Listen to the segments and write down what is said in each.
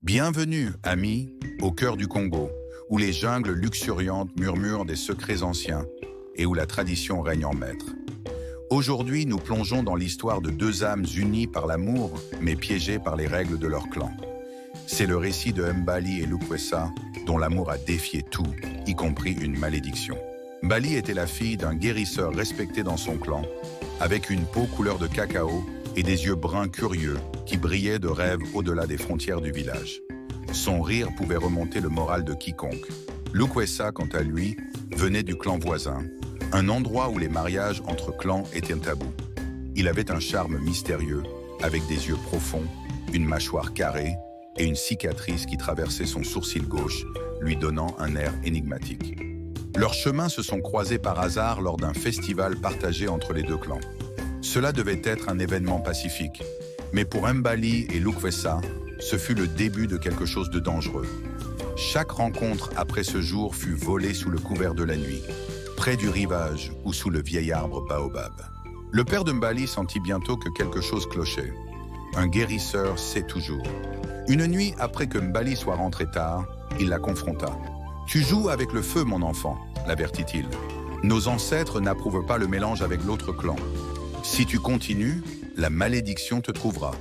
Bienvenue, amis, au cœur du Congo, où les jungles luxuriantes murmurent des secrets anciens et où la tradition règne en maître. Aujourd'hui, nous plongeons dans l'histoire de deux âmes unies par l'amour, mais piégées par les règles de leur clan. C'est le récit de Mbali et Lukwesa, dont l'amour a défié tout, y compris une malédiction. Mbali était la fille d'un guérisseur respecté dans son clan, avec une peau couleur de cacao et des yeux bruns curieux qui brillaient de rêve au-delà des frontières du village. Son rire pouvait remonter le moral de quiconque. Lukwesa, quant à lui, venait du clan voisin, un endroit où les mariages entre clans étaient tabous. Il avait un charme mystérieux, avec des yeux profonds, une mâchoire carrée et une cicatrice qui traversait son sourcil gauche, lui donnant un air énigmatique. Leurs chemins se sont croisés par hasard lors d'un festival partagé entre les deux clans. Cela devait être un événement pacifique, mais pour Mbali et Lukwesa, ce fut le début de quelque chose de dangereux. Chaque rencontre après ce jour fut volée sous le couvert de la nuit, près du rivage ou sous le vieil arbre baobab. Le père de Mbali sentit bientôt que quelque chose clochait. Un guérisseur sait toujours. Une nuit après que Mbali soit rentré tard, il la confronta. « Tu joues avec le feu, mon enfant », l'avertit-il. « Nos ancêtres n'approuvent pas le mélange avec l'autre clan. Si tu continues, la malédiction te trouvera. »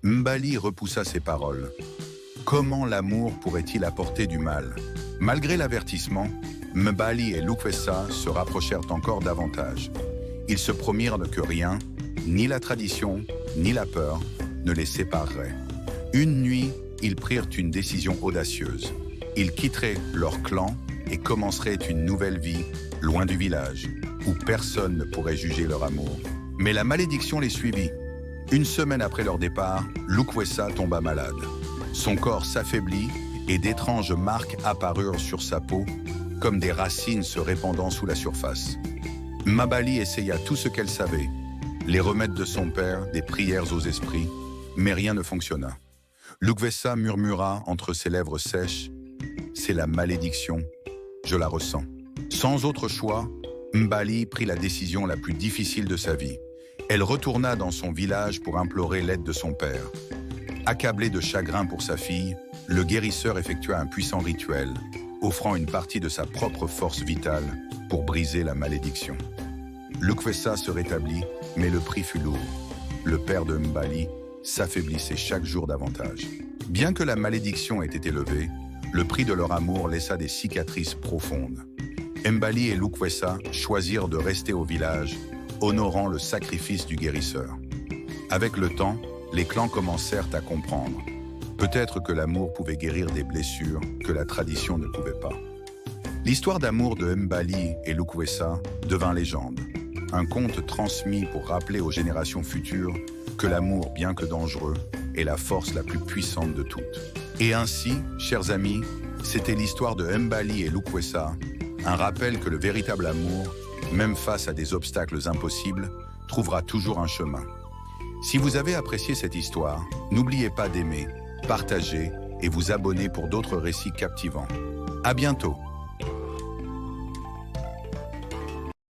Mbali repoussa ces paroles. Comment l'amour pourrait-il apporter du mal? Malgré l'avertissement, Mbali et Lukwesa se rapprochèrent encore davantage. Ils se promirent que rien, ni la tradition, ni la peur, ne les sépareraient. Une nuit, ils prirent une décision audacieuse. Ils quitteraient leur clan et commenceraient une nouvelle vie, loin du village, où personne ne pourrait juger leur amour. Mais la malédiction les suivit. Une semaine après leur départ, Lukwesa tomba malade. Son corps s'affaiblit et d'étranges marques apparurent sur sa peau, comme des racines se répandant sous la surface. Mbali essaya tout ce qu'elle savait, les remèdes de son père, des prières aux esprits, mais rien ne fonctionna. Lukwesa murmura entre ses lèvres sèches, « C'est la malédiction, je la ressens. » Sans autre choix, Mbali prit la décision la plus difficile de sa vie. Elle retourna dans son village pour implorer l'aide de son père. Accablé de chagrin pour sa fille, le guérisseur effectua un puissant rituel, offrant une partie de sa propre force vitale pour briser la malédiction. Lukwesa se rétablit, mais le prix fut lourd. Le père de Mbali s'affaiblissait chaque jour davantage. Bien que la malédiction ait été levée, le prix de leur amour laissa des cicatrices profondes. Mbali et Lukwesa choisirent de rester au village, honorant le sacrifice du guérisseur. Avec le temps, les clans commencèrent à comprendre. Peut-être que l'amour pouvait guérir des blessures que la tradition ne pouvait pas. L'histoire d'amour de Mbali et Lukwesa devint légende. Un conte transmis pour rappeler aux générations futures que l'amour, bien que dangereux, est la force la plus puissante de toutes. Et ainsi, chers amis, c'était l'histoire de Mbali et Lukwesa, un rappel que le véritable amour, même face à des obstacles impossibles, trouvera toujours un chemin. Si vous avez apprécié cette histoire, n'oubliez pas d'aimer, partager et vous abonner pour d'autres récits captivants. À bientôt!